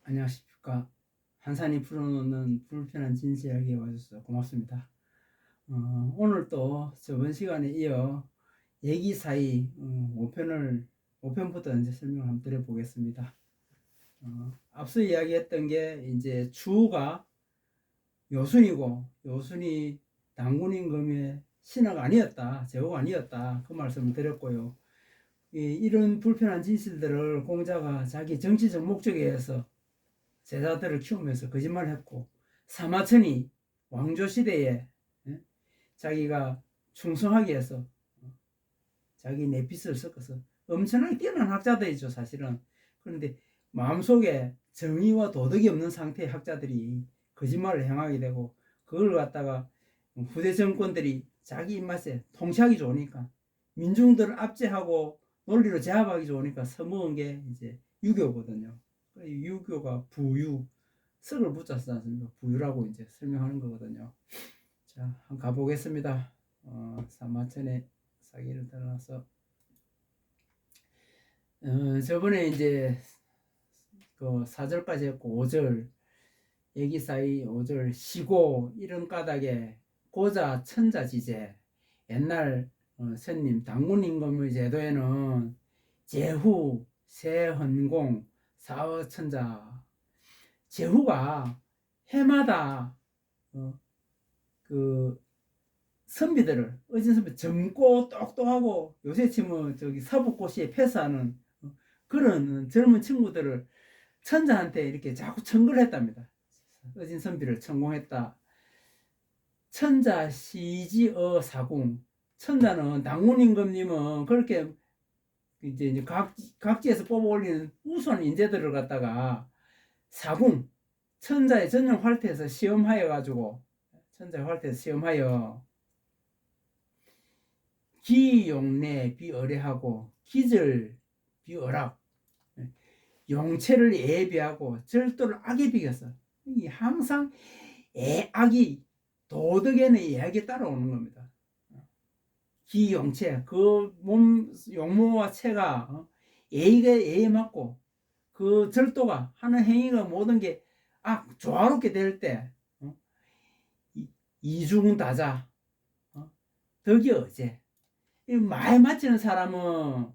안녕하십니까. 한산이 풀어놓는 불편한 진실 이야기에 와주셔서 고맙습니다. 오늘 또 저번 시간에 이어 얘기 사이 5편부터 이제 설명을 한번 드려보겠습니다. 앞서 이야기했던 게 이제 주가 요순이고 요순이 당군 임금의 신하가 아니었다, 제후가 아니었다, 그 말씀을 드렸고요. 이런 불편한 진실들을 공자가 자기 정치적 목적에 의해서 제자들을 키우면서 거짓말을 했고, 사마천이 왕조시대에 자기가 충성하기 위해서 자기 내빚을 섞어서 엄청나게 뛰어난 학자들이죠, 사실은. 그런데 마음속에 정의와 도덕이 없는 상태의 학자들이 거짓말을 행하게 되고, 그걸 갖다가 후대 정권들이 자기 입맛에 통치하기 좋으니까, 민중들을 압제하고 논리로 제압하기 좋으니까 써먹은 게 이제 유교거든요. 유교가 부유, 썩을 붙였지 않습니까? 부유라고 이제 설명하는 거거든요. 자, 한번 가보겠습니다. 사마천의 사기를 떠나서 저번에 이제 그 4절까지 했고 5절 얘기 사이 5절 시고 이런 까닭에 고자 천자지제, 옛날 선님 당군 임금의 제도에는 제후, 세헌공, 사어천자, 제후가 해마다 그 선비들을, 어진 선비, 젊고 똑똑하고 요새 치면 저기 사법고시에 패스하는 그런 젊은 친구들을 천자한테 이렇게 자꾸 청구를 했답니다. 어진 선비를 천공했다. 천자 시지어 사궁, 천자는 당군 임금님은 그렇게 이제 각지에서 뽑아 올리는 우수한 인재들을 갖다가 사궁, 천자의 전용 활태에서 시험하여 가지고, 천자의 활태에서 시험하여 기용내 비어뢰하고 기절 비어락, 용체를 예비하고 절도를 악에 비겼어. 항상 악이 도덕에는 예악이 따라오는 겁니다. 기용체, 그 몸 용모와 체가 예의가 예에 맞고, 그 절도가 하는 행위가 모든 게 조화롭게 될 때 이중다자, 덕이 어제, 많이 맞히는 사람은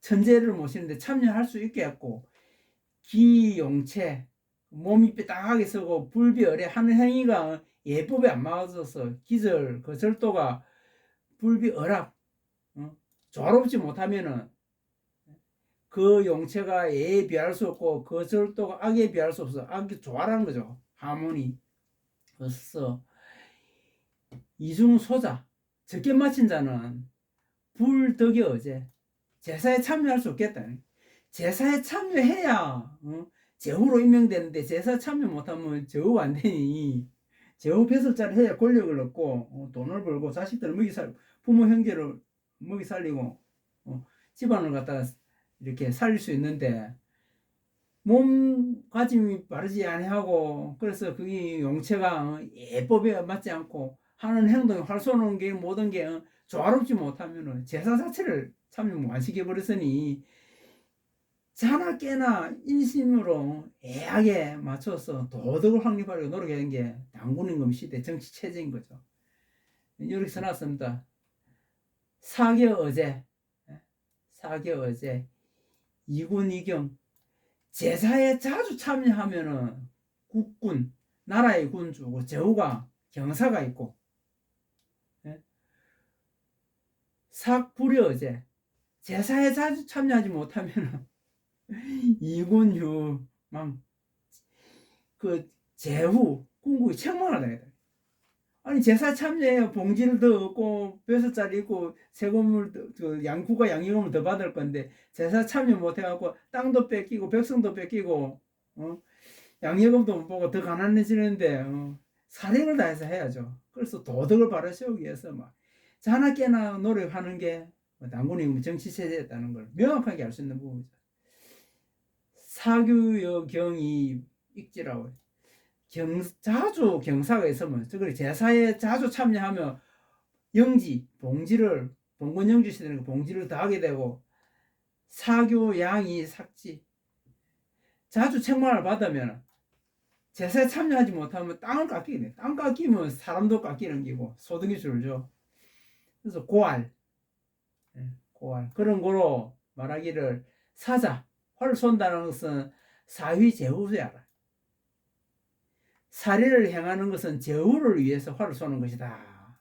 천재를 모시는데 참여할 수 있게 했고, 기용체, 몸이 삐딱하게 서고 불비어뢰 하는 행위가 예법에 안 맞아서 기절, 그 절도가 불비어락, 조화롭지 못하면은 그 용체가 예에 비할 수 없고 그 절도가 악에 비할 수 없어. 악이 조화라는 거죠. 하모니. 그래서 이중소자, 적게 맞힌 자는 불덕이 어제 제사에 참여할 수 없겠다. 제사에 참여해야 제후로 임명되는데 제사 참여 못하면 제후가 안 되니, 제후 배설자를 해야 권력을 얻고 돈을 벌고 자식들을 먹이 살고 부모 형제를 먹이 살리고 집안을 갖다가 이렇게 살릴 수 있는데, 몸가짐이 바르지 아니하고, 그래서 그게 용체가 예법에 맞지 않고 하는 행동이 활쏘는 게 모든 게 조화롭지 못하면 제사 자체를 참여 못 시켜 버렸으니, 자나 깨나 인심으로 애하게 맞춰서 도덕을 확립하려고 노력하는 게 당군 임금 시대 정치 체제인 거죠. 이렇게 써놨습니다. 사교 어제 이군 이경, 제사에 자주 참여하면은 국군, 나라의 군주고 제후가 경사가 있고, 삭불여제, 제사에 자주 참여하지 못하면은 이군휴망, 그 제후 군국이 책망을 다. 아니 제사 참여해야 봉지를 더 얻고 벼슬자리 있고 세금을 그 양구가 양이금을 더 받을 건데, 제사 참여 못해갖고 땅도 뺏기고 백성도 뺏기고 양예금도 못 보고 더 가난해지는데 사력을 다해서 해야죠. 그래서 도덕을 바로 세우기 위해서 막 자나 깨나 노력하는 게 당군이 정치 체제였다는 걸 명확하게 알 수 있는 부분이죠. 사규여 경이 익지라고, 자주 경사가 있으면, 즉 제사에 자주 참여하면 영지, 봉지를, 봉건 영지 시대는 봉지를 더하게 되고, 사교 양이 삭지, 자주 책망을 받으면 제사에 참여하지 못하면 땅을 깎이게 돼. 땅 깎이면 사람도 깎이는 기고 소득이 줄죠. 그래서 고알, 고알 그런 거로 말하기를 사자, 활을 쏜다는 것은 사위 제후에 알아. 살해를 행하는 것은 제후를 위해서 활을 쏘는 것이다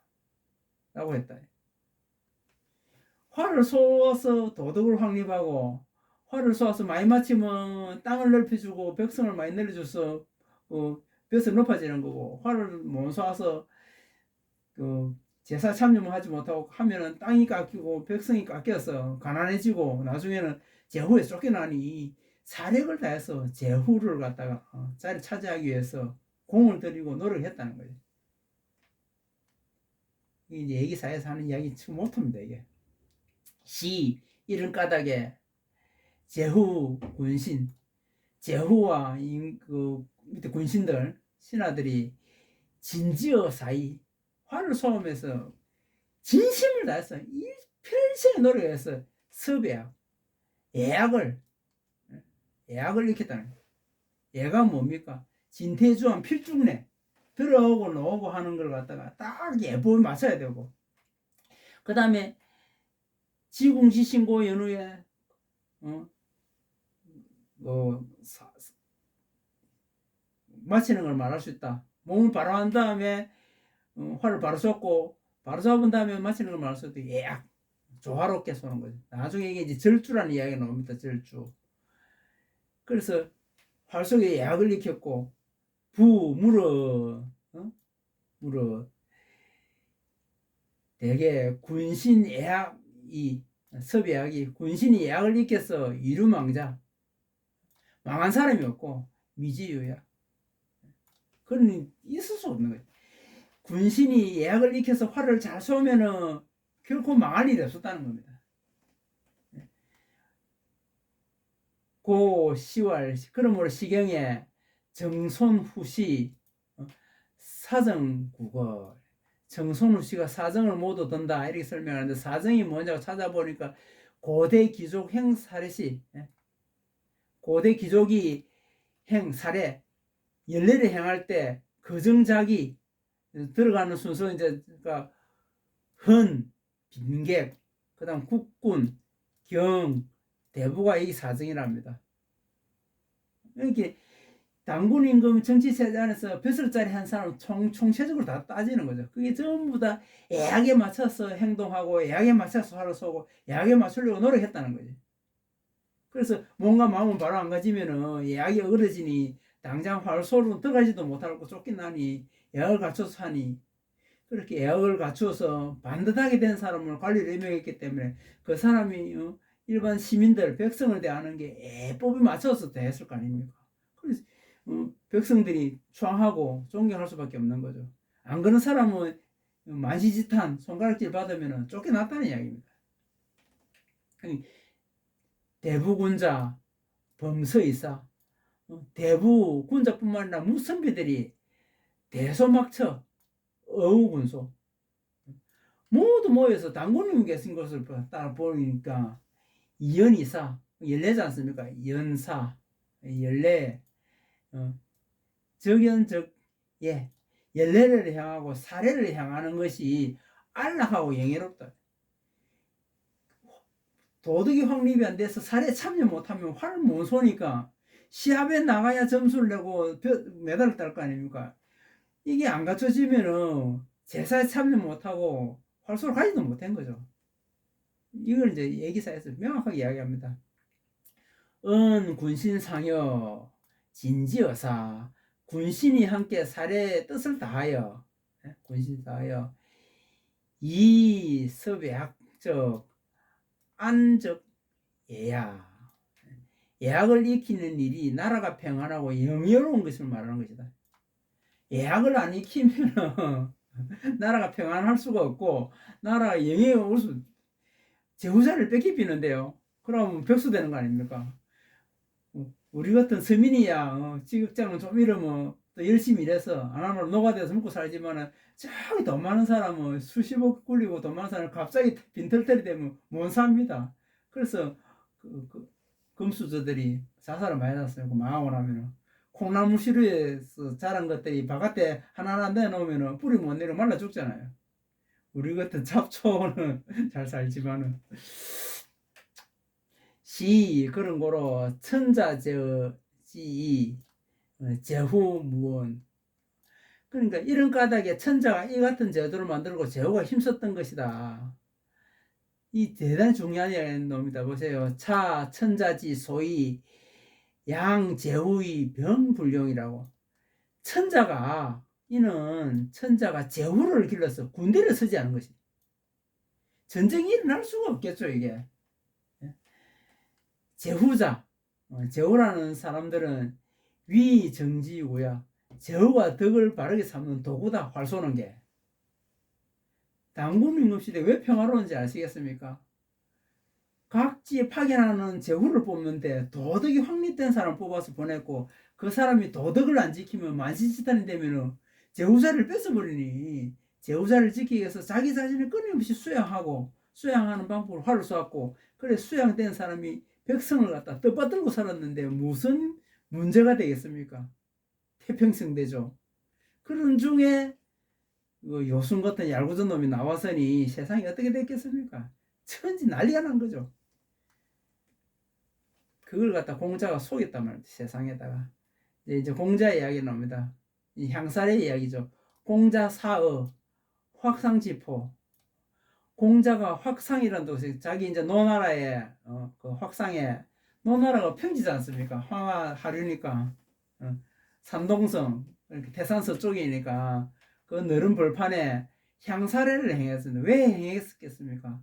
라고 했다. 활을 쏘아서 도덕을 확립하고 활을 쏘아서 많이 맞히면 땅을 넓혀주고 백성을 많이 늘려줘서 벼슬 높아지는 거고, 활을 못 쏘아서 제사 참여만 하지 못하고 하면은 땅이 깎이고 백성이 깎여서 가난해지고 나중에는 제후에 쫓겨나니 사력을 다해서 제후를 갖다가 자리 차지하기 위해서 공을 들이고 노력했다는 거예요. 이게 얘기사에서 하는 이야기 참 못합니다. 이게 시 이런 까닭에 제후 군신, 제후와 그 밑에 군신들 신하들이 진지어 사이 활을 쏘면서 진심을 다해서 일평생 노력해서 섭외하고 예약을 익혔다는 거예요. 예가 뭡니까? 진퇴주한 필중내 들어오고 나오고 하는 걸 갖다가 딱 예보에 맞춰야 되고, 그 다음에 지궁시 신고 연후에 마치는 걸 말할 수 있다. 몸을 바로 한 다음에 활을 바로 쏘고 바로 잡은 다음에 마치는 걸 말할 수 있다. 예약 조화롭게 쏘는 거죠. 나중에 이게 절주라는 이야기가 나옵니다. 절주. 그래서 활 속에 예약을 익혔고 물어 대개 군신 예약이 섭예약이 군신이 예약을 익혀서 이루망자 망한 사람이 없고 미지유야. 그건 있을 수 없는 거예요. 군신이 예약을 익혀서 활을 잘 쏘면은 결코 망할 일이 없었다는 겁니다. 고 10월 그러므로 시경에 정손후시 사정국어, 정손후시가 사정을 모두 든다 이렇게 설명하는데, 사정이 뭐냐고 찾아보니까 고대 귀족 행사례시, 고대 귀족이 행사례 연례를 행할 때 거정작이 들어가는 순서, 이제 그러니까 헌, 빈객, 그다음 국군, 경, 대부가 이 사정이랍니다. 이렇게 당군 임금 정치세제 안에서 벼슬자리 한 사람 총체적으로 다 따지는 거죠. 그게 전부 다 예약에 맞춰서 행동하고 예약에 맞춰서 활을 쏘고 예약에 맞추려고 노력했다는 거지. 그래서 뭔가 마음은 바로 안 가지면은 예약이 어그러지니 당장 활 쏘러 들어가지도 못하고 쫓겨나니 예약을 갖춰서 하니, 그렇게 예약을 갖추어서 반듯하게 된 사람을 관리를 임명했기 때문에 그 사람이 일반 시민들, 백성을 대하는 게 예법에 맞춰서 대했을 거 아닙니까? 그래서 백성들이 추앙하고 존경할 수밖에 없는 거죠. 안 그런 사람은 만시지탄, 손가락질 받으면 쫓겨났다는 이야기입니다. 대부군자, 범서이사, 대부군자뿐만 아니라 무선비들이 대소막처, 어우군소 모두 모여서 당군님 계신 것을 따라 보니까 연이사, 연례지 않습니까? 연사, 연례, 적연적, 연례를 향하고 사례를 향하는 것이 안락하고 영예롭다. 도덕이 확립이 안 돼서 사례에 참여 못하면 활을 못 쏘니까 시합에 나가야 점수를 내고 메달을 딸 거 아닙니까? 이게 안 갖춰지면은 제사에 참여 못하고 활쏘를 가지도 못한 거죠. 이걸 이제 얘기사에서 명확하게 이야기합니다. 군신상여 진지어사, 군신이 함께 사례의 뜻을 다하여, 군신 다하여 이 섭외학적 안적 예약, 예약을 익히는 일이 나라가 평안하고 영예로운 것을 말하는 것이다. 예약을 안 익히면 나라가 평안할 수가 없고 나라가 영예로울 수, 제후자를 뺏기비는데요. 그럼 벽수 되는 거 아닙니까? 우리 같은 서민이야 지극장은 좀 이러면 또 열심히 일해서 안 하면 노가다에서 먹고 살지만은 저기 돈 많은 사람은 수십억 굴리고 돈 많은 사람은 갑자기 빈털터리 되면 못 삽니다. 그래서 금수저들이 자살을 많이 났어요. 그 망하고 나면은 콩나물 시루에서 자란 것들이 바깥에 하나하나 내놓으면은 뿌리 못 내려 말라 죽잖아요. 우리 같은 잡초는 잘 살지만은 시 그런 거로 천자제지 제후무원 그러니까 이런 까닭에 천자가 이 같은 제도를 만들고 제후가 힘썼던 것이다. 이 대단히 중요한 놈이다. 보세요. 차 천자지 소위 양제후의 병불용이라고. 천자가 이는 천자가 제후를 길러서 군대를 서지 않은 것이 전쟁이 일어날 수가 없겠죠. 이게 제후자 제후라는 사람들은 위정지고요. 제후가 덕을 바르게 삼는 도구다. 활 쏘는 게. 당군임금시대 왜 평화로운지 아시겠습니까? 각지에 파견하는 제후를 뽑는데 도덕이 확립된 사람 뽑아서 보냈고 그 사람이 도덕을 안 지키면 만시지탄이 되면은 제후자를 뺏어버리니 제후자를 지키기 위해서 자기 자신을 끊임없이 수양하고 수양하는 방법으로 활을 쏘았고 그래 수양된 사람이 백성을 갖다 떠받들고 살았는데 무슨 문제가 되겠습니까? 태평성대죠. 그런 중에 요순 같은 얄궂은 놈이 나와서니 세상이 어떻게 됐겠습니까? 천지 난리가 난 거죠. 그걸 갖다 공자가 속였단 말이죠. 세상에다가. 이제 공자 이야기 나옵니다. 이 향살의 이야기죠. 공자 사어 확상지포. 공자가 확상이라는 곳에 자기 이제 노나라에 그 확상에 노나라가 평지지 않습니까? 황하 하류니까 산동성 이렇게 태산서 쪽이니까 그 넓은 벌판에 향사례를 행했습니다. 왜 행했겠습니까?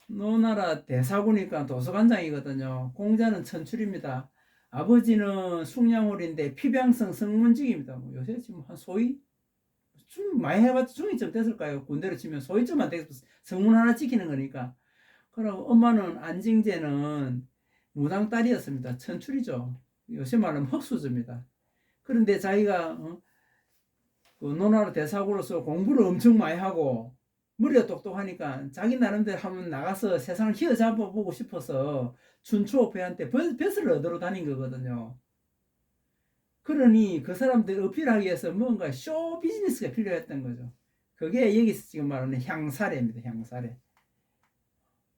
노나라 대사구니까 도서관장이거든요. 공자는 천출입니다. 아버지는 숙량홀인데 피병성 성문직입니다. 뭐 요새 지금 한 소위 좀 많이 해봤자 중위점 됐을까요? 군대로 치면 소위점만 되겠어. 성문 하나 지키는 거니까. 그리고 엄마는 안징제는 무당 딸이었습니다. 천출이죠. 요새 말하면 흑수저입니다. 그런데 자기가 그 노나라 대사구로서 공부를 엄청 많이 하고 머리가 똑똑하니까 자기 나름대로 한번 나가서 세상을 휘어잡아 보고 싶어서 춘추호패한테 벼슬을 얻으러 다닌 거거든요. 그러니 그 사람들 어필하기 위해서 뭔가 쇼 비즈니스가 필요했던 거죠. 그게 여기서 지금 말하는 향사례입니다. 향사례.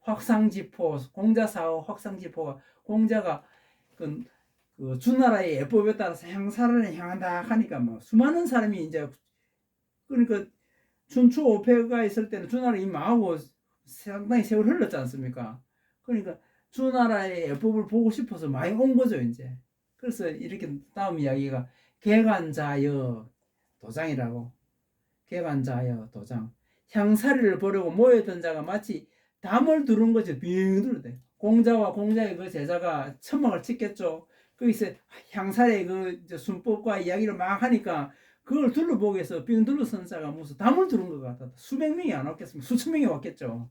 확상지포, 공자사호 확상지포가 공자가 그 주나라의 예법에 따라서 향사를 향한다 하니까 뭐 수많은 사람이 이제 그러니까 춘추 오패가 있을 때는 주나라 이 망하고 상당히 세월 흘렀지 않습니까? 그러니까 주나라의 예법을 보고 싶어서 많이 온 거죠 이제. 그래서 이렇게 다음 이야기가 개간자여 도장이라고. 개간자여 도장. 향사리를 보려고 모여든 자가 마치 담을 두른 것이 빙 둘러대. 공자와 공자의 그 제자가 천막을 쳤겠죠. 거기서 향사리의 그 순법과 이야기를 막 하니까 그걸 둘러보기 위해서 빙 둘러선 자가 무슨 담을 두른 것 같다. 수백 명이 안 왔겠습니까? 수천 명이 왔겠죠.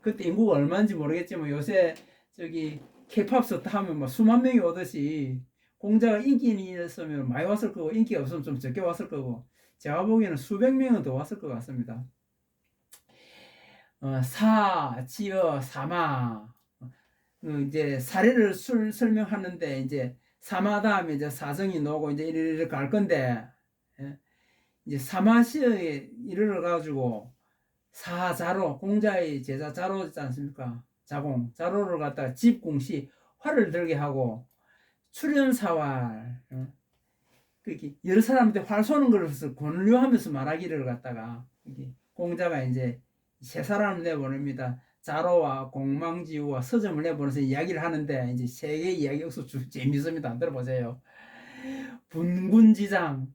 그때 인구가 얼마인지 모르겠지만 요새 저기 케이팝 스타 하면 막 수만 명이 오듯이 공자가 인기였으면 많이 왔을 거고 인기가 없으면 좀 적게 왔을 거고 제가 보기에는 수백 명은 더 왔을 것 같습니다. 사, 지어, 사마 이제 사례를 설명하는데 이제 사마 다음에 이제 사정이 나오고 이제 이렇게 갈 건데 이제 사마시에 이르러 가지고 사자로 공자의 제자 자로 있지 않습니까? 자공 자로를 갖다가 집공시 활을 들게 하고 출연사활 그렇게 여러 사람한테 활 쏘는 것을 권유하면서 말하기를 갖다가 공자가 이제 세 사람을 내보냅니다. 자로와 공망지우와 서점을 내보내서 이야기를 하는데 이제 세 개의 이야기 역시 재밌습니다. 들어보세요. 분군지장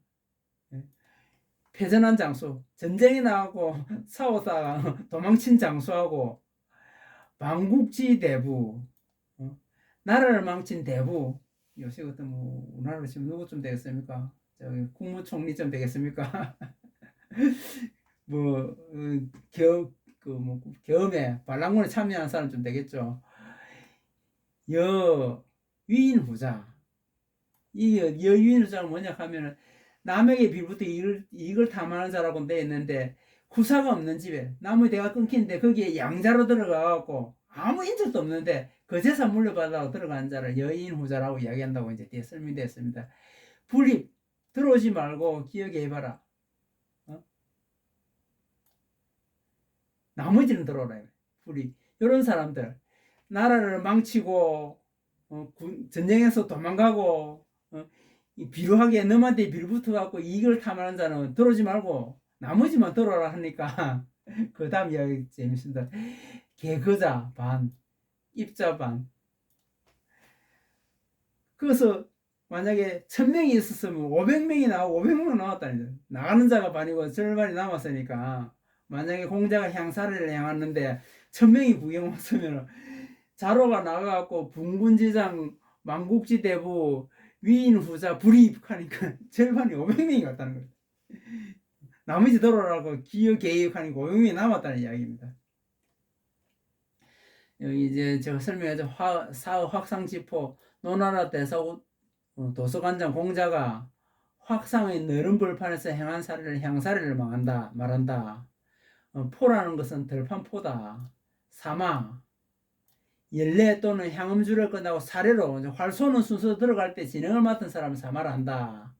패전한 장수 전쟁에 나가고 싸우다가 도망친 장수하고 망국지 대부 나라를 망친 대부 요새 같은 뭐 우리나라로 지금 누구쯤 되겠습니까? 저기 국무총리쯤 되겠습니까? 뭐 겸에 반란군에 참여한 사람 좀 되겠죠. 여위인후자 이 여위인후자가 뭐냐 하면은 남에게 빌부터 이익을 탐하는 자라고 돼 있는데 후사가 없는 집에 나무의 대가 끊기는데 거기에 양자로 들어가갖고 아무 인적도 없는데 그 재산 물려받으라고 들어간 자를 여인 후자라고 이야기한다고 이제 뒤에 설명되었습니다. 불입 들어오지 말고 기억해 봐라. 어? 나머지는 들어오라. 불입 이런 사람들 나라를 망치고 전쟁에서 도망가고 비루하게 너한테 빌붙어 갖고 이익을 탐하는 자는 들어오지 말고 나머지만 들어오라 하니까 그 다음 이야기 재밌습니다. 개거자 반, 입자 반. 그래서 만약에 1000명이 있었으면 500명이 나오고 500명 나왔다니 나가는 자가 반이고 절반이 남았으니까 만약에 공자가 향사를 향하는데 1000명이 구경 왔으면 자로가 나가갖고 분군지장 망국지대부 위인 후자 불이입하니까 절반이 500명이 갔다는 거예요. 나머지 들어오라고 기여 개입하니까 500명이 남았다는 이야기입니다. 여기 이제 제가 설명해서 사의 확상지포 노나라 대사 도서관장 공자가 확상의 너른 벌판에서 행한 사례를 향사례를 말한다. 포라는 것은 들판포다. 사마 연례 또는 향음주를 끝나고 사례로 활쏘는 순서 들어갈 때 진행을 맡은 사람은 사마를 한다.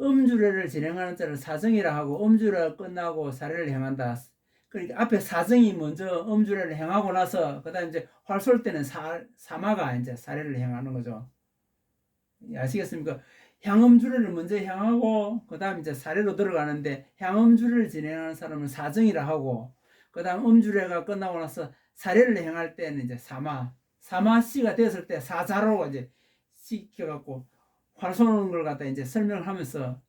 음주례를 진행하는 자를 사정이라 하고 음주례가 끝나고 사례를 행한다. 그러니까 앞에 사정이 먼저 음주례를 행하고 나서 그다음 이제 활쏠 때는 사마가 이제 사례를 행하는 거죠. 아시겠습니까? 향음주례를 먼저 행하고 그다음 이제 사례로 들어가는데 향음주례를 진행하는 사람은 사정이라 하고 그다음 음주례가 끝나고 나서 사례를 행할 때는 이제 사마씨가 됐을 때 사자로 이제 시켜갖고 활 쏘는 걸 갖다 이제 설명을 하면서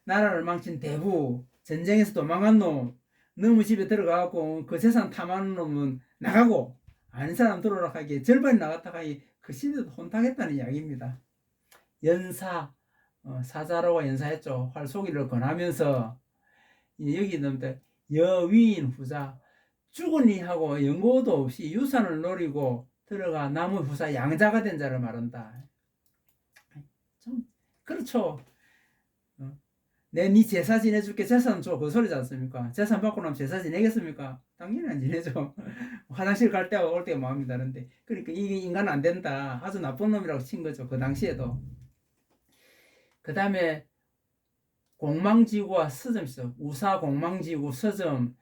나라를 망친 대부 전쟁에서 도망간 놈 너무 집에 들어가갖고 그 재산 탐하는 놈은 나가고 아닌 사람 들어오라 하기에 절반이 나갔다 하기 그 시대도 혼탁했다는 이야기입니다. 연사 사자로가 연사했죠. 활 쏘기를 권하면서 여기 놈들 여위인 후자 죽은 이하고 연고도 없이 유산을 노리고 들어가 나무 후사 양자가 된 자를 말한다. 좀 그렇죠. 내 네 제사 지내줄게 재산 줘 그 소리지 않습니까? 재산 받고 나면 제사 지내겠습니까? 당연히 안 지내죠. 화장실 갈 때가 올 때가 마음이 다른데 그러니까 이게 인간 안 된다 아주 나쁜 놈이라고 친 거죠. 그 당시에도. 그 다음에 공망지구와 서점 있어. 우사 공망지구 서점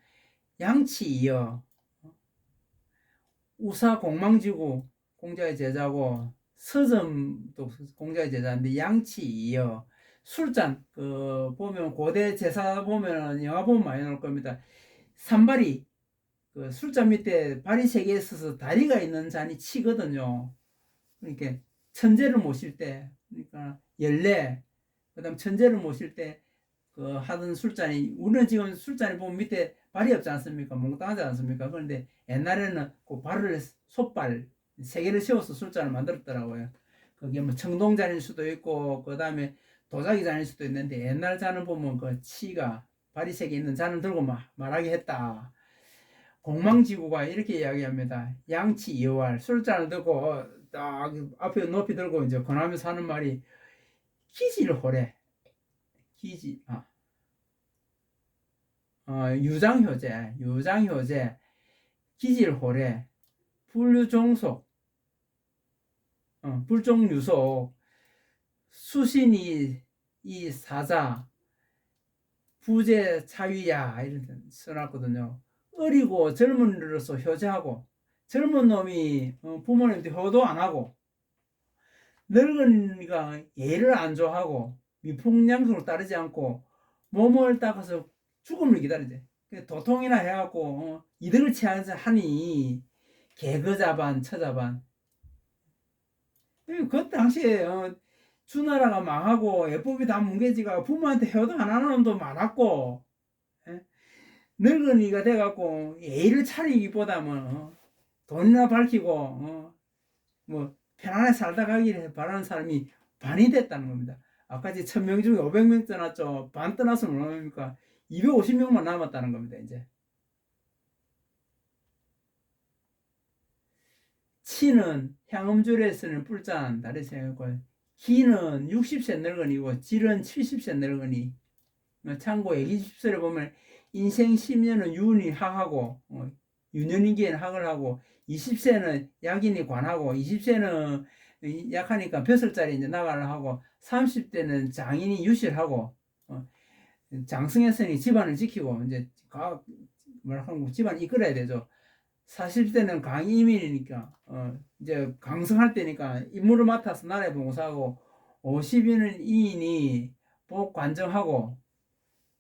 양치이어 우사 공망지구 공자의 제자고 서점도 공자의 제자인데 양치이어 술잔 보면 고대 제사 보면 영화 보면 많이 나올 겁니다. 산발이 술잔 밑에 발이 3개 있어서 다리가 있는 잔이 치거든요. 그러니까 천재를 모실 때 그러니까 연례 그다음 천재를 모실 때 하던 술잔이 우리는 지금 술잔이 보면 밑에 발이 없지 않습니까? 몽땅하지 않습니까? 그런데 옛날에는 그 발을 솥발 3개를 세워서 술잔을 만들었더라고요. 그게 뭐 청동잔일 수도 있고 그 다음에 도자기 잔일 수도 있는데 옛날 잔을 보면 그 치가 발이 3개 있는 잔을 들고 말하게 했다. 공망지구가 이렇게 이야기합니다. 양치 여활 술잔을 들고 딱 앞에 높이 들고 이제 권하면서 하는 말이 기질호래 유장효제 기질호래 불류종속 불종유속 수신이 이 사자 부재 차위야 이런 써놨거든요. 어리고 젊은 이로서 효자하고 젊은 놈이 부모님한테 효도 안 하고 늙은이가 예를 안 좋아하고 미풍양속을 따르지 않고 몸을 닦아서 죽음을 기다리지. 도통이나 해갖고 이득을 취하니 개거자반 처자반. 그 당시에 주나라가 망하고 예법이 다 뭉개지가 부모한테 효도 안 하는 놈도 많았고 늙은이가 돼갖고 예의를 차리기보다는 돈이나 밝히고 뭐 편안하게 살다 가기를 바라는 사람이 반이 됐다는 겁니다. 아까 1000명 중에 500명 떠났죠. 반 떠났으면 얼마입니까? 250명만 남았다는 겁니다. 이제 치는 향음줄에서는 뿔잔 다리 생겼고 기는 60세 늙은이고 질은 70세 늙은이. 참고에 20세를 보면 인생 10년은 유운이 하하고 유년인기에는 학을 하고 20세는 약인이 관하고 20세는 약하니까 벼슬자리 이제 나가려 하고 30대는 장인이 유실하고 장승했으니 집안을 지키고 이제 뭐라고 집안 이끌어야 되죠. 40대는 강이민이니까 이제 강성할 때니까 임무를 맡아서 나라에 봉사하고 50인은 이인이 복관정하고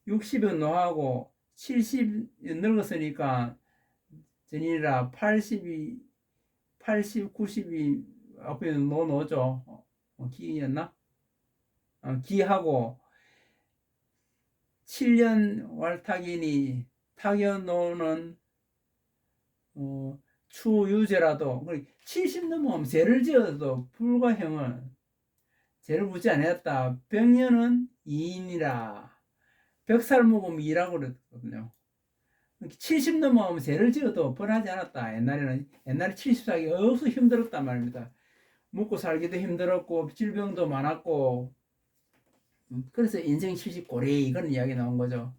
60은 노하고 70 늙었으니까 전이라 80이 80, 90이 앞에 노죠. 기였나? 기하고 7년 왈탁이니 타견노는 추유죄라도 70 넘으면 죄를 지어도 불가형은 죄를 묻지 않았다. 병년은 2인이라 100살 먹으면 2라고 그랬거든요. 70 넘어가면 죄를 지어도 벌하지 않았다. 옛날에 70살기 없어 힘들었단 말입니다. 먹고 살기도 힘들었고 질병도 많았고 그래서 인생 70 고래 이런 이야기 나온 거죠.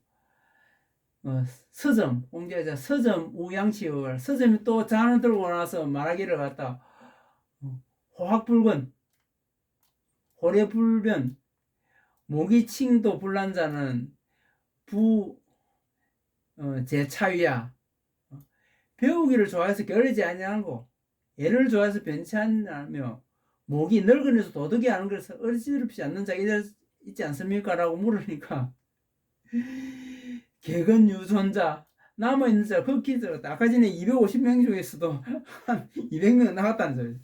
서점 공제자 서점 우양치열 서점이 또 잔을 들고 나서 말하기를 갖다 호학불근 호래불변 모기칭도 불난자는 제차위야 배우기를 좋아해서 게으르지 아니하고 애를 좋아해서 변치 않으며 목이 늙은이서 도덕이 하는 것을 어지럽지 않는 자기들 있지 않습니까? 라고 물으니까 개근유존자 남아있는 자 극히 적었다. 아까 전에 250명 중에서도 한 200명 나갔다는 소리.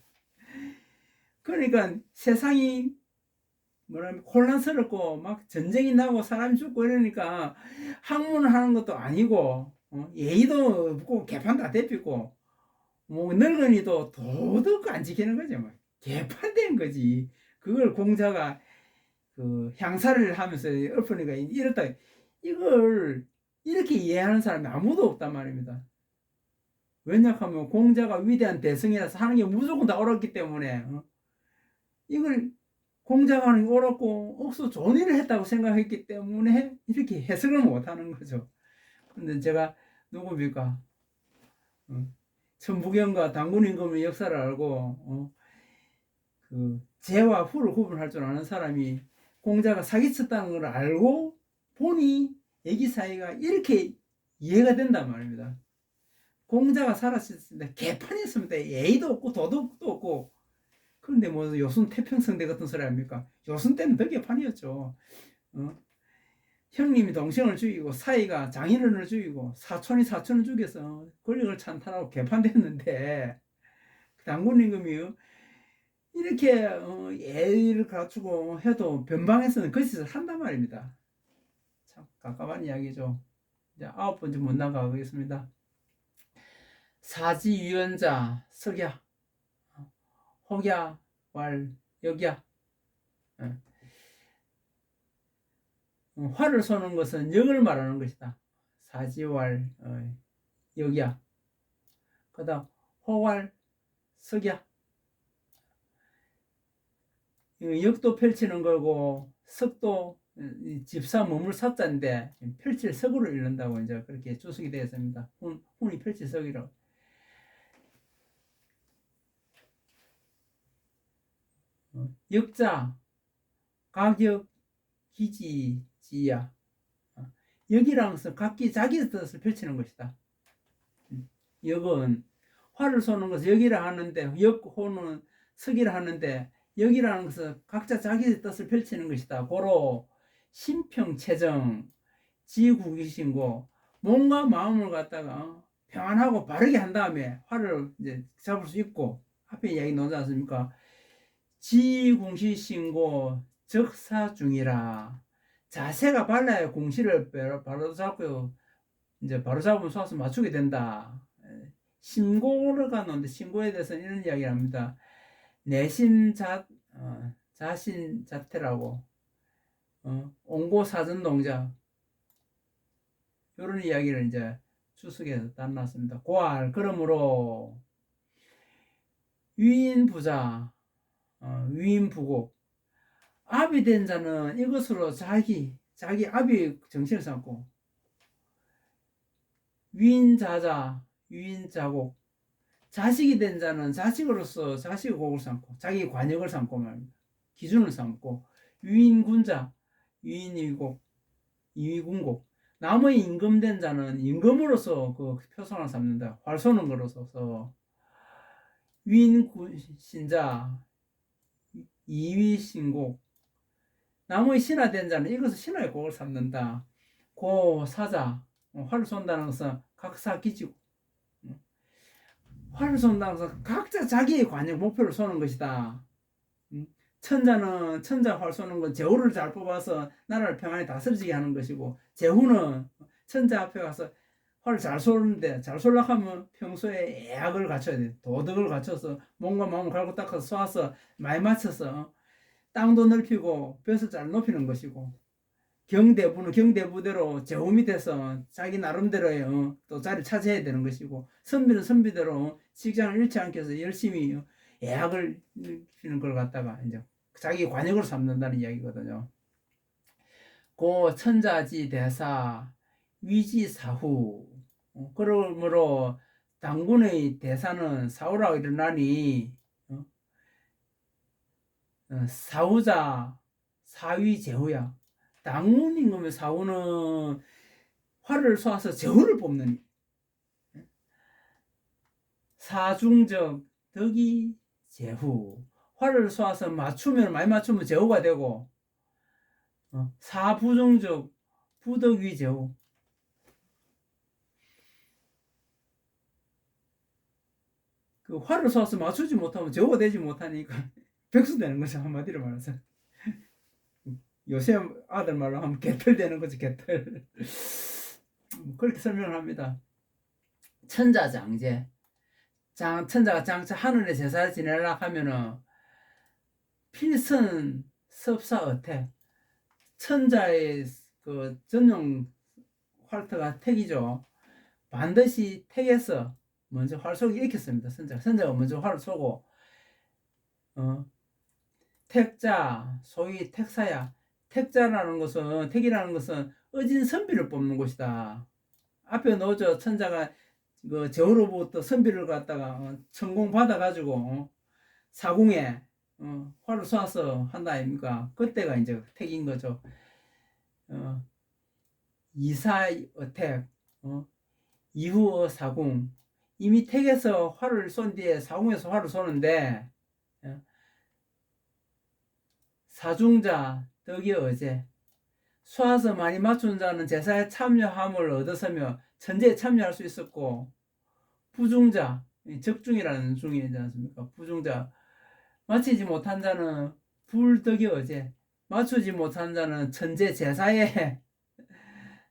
그러니까 세상이 뭐라면 혼란스럽고 막 전쟁이 나고 사람이 죽고 이러니까 학문을 하는 것도 아니고 예의도 없고 개판 다 대피고 뭐 늙은이도 도덕 안 지키는 거죠. 뭐. 개판된 거지. 그걸 공자가 그 향사를 하면서 엎으니까 이렇다. 이걸 이렇게 이해하는 사람이 아무도 없단 말입니다. 왜냐하면 공자가 위대한 대성이라서 하는 게 무조건 다 옳았기 때문에 이걸 공자가 하는 게 옳았고 억수 좋은 일을 했다고 생각했기 때문에 이렇게 해석을 못하는 거죠. 근데 제가 누굽니까? 천부경과 당군임금의 역사를 알고 그 제와 후를 구분할 줄 아는 사람이 공자가 사기쳤다는 걸 알고 보니 애기 사이가 이렇게 이해가 된단 말입니다. 공자가 살았을 때 개판이었습니다. 예의도 없고 도덕도 없고. 그런데 뭐 요순 태평성대 같은 소리 아닙니까? 요순 때는 더 개판이었죠. 형님이 동생을 죽이고 사이가 장인어른을 죽이고 사촌이 사촌을 죽여서 권력을 찬탈하고 개판됐는데 당군임금이 이렇게 예의를 갖추고 해도 변방에서는 거짓을 한단 말입니다. 참 깝깝한 이야기죠. 이제 9번째 문단 가보겠습니다. 사지유연자 석야 혹야 왈 역야 활을 쏘는 것은 역을 말하는 것이다. 사지왈 역야 그 다음 호왈 석야 역도 펼치는 거고 석도 집사 머물 사자인데 펼칠 석으로 읽는다고 이제 그렇게 주석이 되어 있습니다. 훈이 펼칠 석이라고. 역자 가격 기지지야 역이라는 것은 각기 자기 뜻을 펼치는 것이다. 역은 활을 쏘는 것을 역이라 하는데 역호는 석이라 하는데 역이라는 것은 각자 자기 뜻을 펼치는 것이다. 고로 심평체정 지구기신고 몸과 마음을 갖다가 평안하고 바르게 한 다음에 활을 이제 잡을 수 있고 앞에 이야기 나오지 않습니까? 지공시신고 적사중이라 자세가 발라야 공시를 바로 잡고 이제 바로 잡으면 쏴서 맞추게 된다. 심고를 가는데 심고에 대해서는 이런 이야기를 합니다. 내심 자신 자태라고 옹고 사전 동작 이런 이야기를 이제 주석에서 따놨습니다. 고알 그러므로 위인부자 위인부고 압이 된 자는 이것으로 자기 압이 정신을 삼고 위인자자 유인자곡. 자식이 된 자는 자식으로서 자식의 곡을 삼고 자기 관역을 삼고 말입니다. 기준을 삼고 유인군자, 유인이곡, 유의군곡. 남의 임금된 자는 임금으로서 그 표성을 삼는다. 활쏘는 거로서 유인신자, 이위신곡. 남의 신하된 자는 이것을 신하의 곡을 삼는다. 고 사자, 활을 쏜다는 것은 각사기지고, 활을 쏜다는 것은 각자 자기의 관역 목표를 쏘는 것이다. 천자는 천자 활 쏘는 건 제후를 잘 뽑아서 나라를 평안히 다스리게 하는 것이고, 제후는 천자 앞에 가서 활을 잘 쏘는데, 잘 쏠려고 하면 평소에 애학을 갖춰야 돼. 도덕을 갖춰서 몸과 마음을 갈고 닦아서 쏘아서 많이 맞춰서 땅도 넓히고 벼슬 잘 높이는 것이고, 경대부는 경대부대로 제후 밑에서 자기 나름대로의 또 자리를 차지해야 되는 것이고, 선비는 선비대로 직장을 잃지 않게 해서 열심히 애학을 피는 걸 갖다가 이제 자기 관역을 삼는다는 이야기거든요. 고 천자지 대사 위지사후. 그러므로 당군의 대사는 사후라고 일어나니 사후자 사위제후야. 당군 임금의 사후는 활을 쏘아서 제후를 뽑는 사중적 덕이 제후. 활을 쏘아서 맞추면 많이 맞추면 제후가 되고, 사부중적 부덕위 제후. 그 활을 쏘아서 맞추지 못하면 제후가 되지 못하니까 백수 되는 거죠. 한마디로 말해서. 요새 아들 말로 하면 개털 되는 거지, 개털. 그렇게 설명을 합니다. 천자장제. 천자가 장차 하늘의 제사를 지내려고 하면은 필선 섭사어택. 천자의 그 전용 활터가 택이죠. 반드시 택에서 먼저 활 쏘기 일으켰습니다. 선자가 먼저 활을 쏘고, 택자, 소위 택사야. 택자라는 것은, 택이라는 것은 어진 선비를 뽑는 곳이다. 앞에 놓죠. 천자가 그 제후로부터 선비를 갖다가 천공 받아가지고 사궁에 활을 쏘아서 한다 아닙니까? 그때가 이제 택인 거죠. 이사의 택, 이후의 사궁. 이미 택에서 활을 쏜 뒤에 사궁에서 활을 쏘는데, 사중자 덕이 어제. 쏘아서 많이 맞춘 자는 제사에 참여함을 얻었으며 천재에 참여할 수 있었고, 부중자, 적중이라는 중이 있지 않습니까? 부중자, 맞히지 못한 자는 불덕이 어제. 맞추지 못한 자는 천재 제사에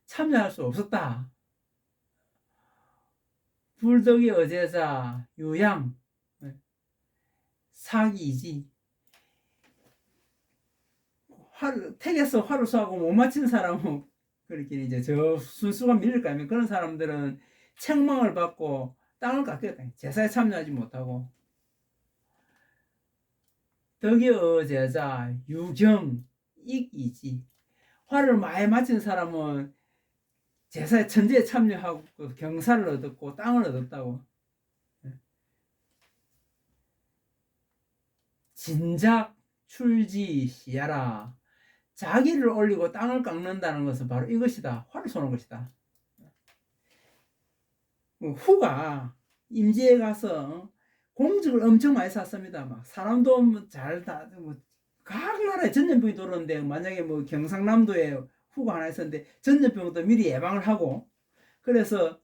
참여할 수 없었다. 불덕이 어제자 유양 사기이지. 택에서 활을 쏘고 못 맞힌 사람은 그렇게 이제 저 순수가 밀릴 거 아니면 그런 사람들은 책망을 받고 땅을 깎였다. 제사에 참여하지 못하고. 덕이 어제자 유경 익이지. 활을 많이 맞힌 사람은 제사에 천재에 참여하고 경사를 얻었고 땅을 얻었다고. 진작 출지시야라. 자기를 올리고 땅을 깎는다는 것은 바로 이것이다. 활을 쏘는 것이다. 후가 임지에 가서 공직을 엄청 많이 샀습니다. 막 사람도 잘 다 각 나라에 전염병이 돌았는데, 만약에 뭐 경상남도에 후가 하나 있었는데 전염병도 미리 예방을 하고, 그래서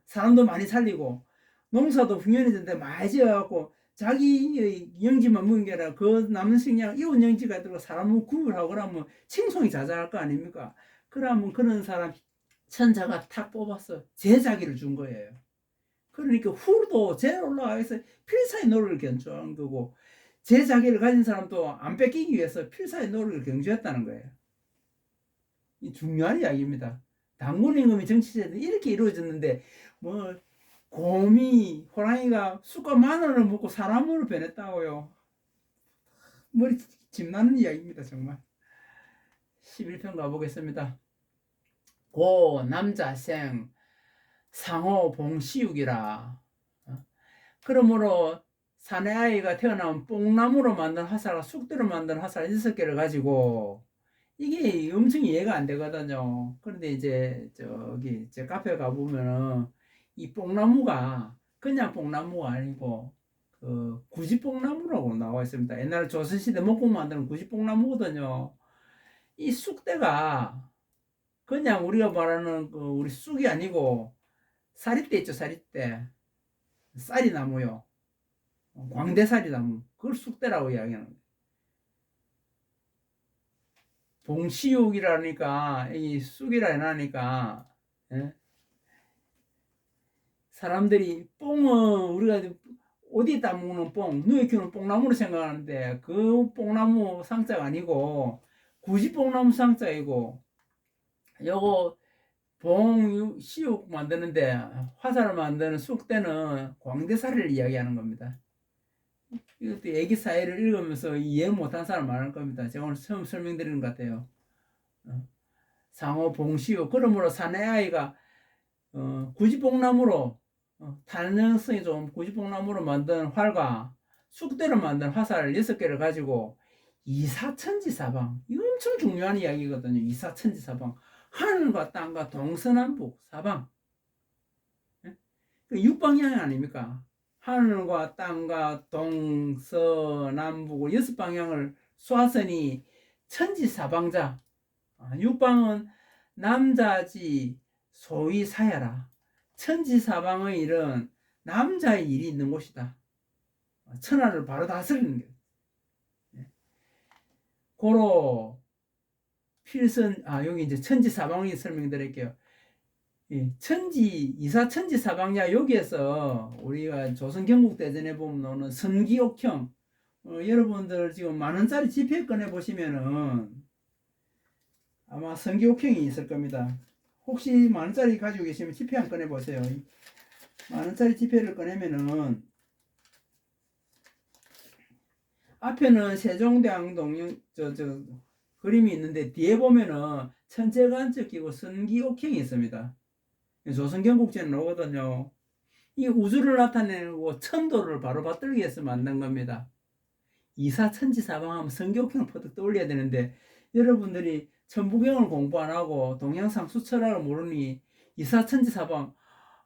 사람도 많이 살리고 농사도 흉년이던데 많이 지어갖고 자기의 영지만 먹은 게 아니라 그 남은 식량 이웃 영지가 들고 사람을 구별하고 그러면 칭송이 자자할 거 아닙니까? 그러면 그런 사람 천자가 탁 뽑아서 제자기를 준 거예요. 그러니까 후도 제 올라가서 필사의 노력을 견주한 거고, 제자기를 가진 사람도 안 뺏기기 위해서 필사의 노력을 경주했다는 거예요. 이 중요한 이야기입니다. 당군 임금의 정치제도는 이렇게 이루어졌는데, 뭐 곰이, 호랑이가 쑥과 마늘을 먹고 사람으로 변했다고요. 머리 짚나는 이야기입니다. 정말. 11편 가보겠습니다. 고 남자생 상호 봉시육이라. 그러므로 사내 아이가 태어나면 뽕나무로 만든 화살과 쑥대로 만든 화살 6개를 가지고 이게 엄청 이해가 안 되거든요. 그런데 이제 저기 제 카페 가보면은 이 뽕나무가 그냥 뽕나무가 아니고 그 구지뽕나무라고 나와 있습니다. 옛날 조선시대 목공 만드는 구지뽕나무거든요. 이 쑥대가 그냥 우리가 말하는 그 우리 쑥이 아니고 사리대 있죠, 사리대. 쌀이 나무요. 광대살이 나무. 그걸 쑥대라고 이야기하는 거예요. 봉시육이라니까 이 쑥이라 해나니까 예? 사람들이 뽕은 우리가 어디 따먹는 뽕, 누에 키우는 뽕나무로 생각하는데 그 뽕나무 상자가 아니고 굳이 뽕나무 상자이고 요거 봉시육 만드는데 화살을 만드는 쑥대는 광대살을 이야기하는 겁니다. 이것도 애기 사회를 읽으면서 이해 못한 사람 많을 겁니다. 제가 오늘 처음 설명드리는 것 같아요. 상호 봉시육 그러므로 사내 아이가 구지뽕나무로 탄력성이 좀 구지뽕나무로 만든 활과 쑥대로 만든 화살 6개를 가지고 이사천지사방 이거 엄청 중요한 이야기거든요. 이사천지사방 하늘과 땅과 동서남북 사방 그 육방향 아닙니까? 하늘과 땅과 동서남북을 6방향을 쏘았으니 천지사방자 육방은 남자지 소위 사야라. 천지사방의 일은 남자의 일이 있는 곳이다. 천하를 바로 다스리는 게. 고로 필선 여기 이제 천지사방이 설명드릴게요. 이사천지사방야 여기에서 우리가 조선 경국대전에 보면 나오는 선기옥형 여러분들 지금 만원짜리 지폐 꺼내 보시면은 아마 선기옥형이 있을 겁니다. 혹시 만원짜리 가지고 계시면 지폐 한 꺼내 보세요. 만원짜리 지폐를 꺼내면은 앞에는 세종대왕동 그림이 있는데 뒤에 보면은 천체관측 기구 선기옥형이 있습니다. 조선경국제는 오거든요. 이 우주를 나타내고 천도를 바로 받들기 위해서 만든 겁니다. 이사천지사방하면 선기옥형을 퍼뜩 떠올려야 되는데 여러분들이 천부경을 공부 안 하고 동양상 수철학을 모르니 이사천지사방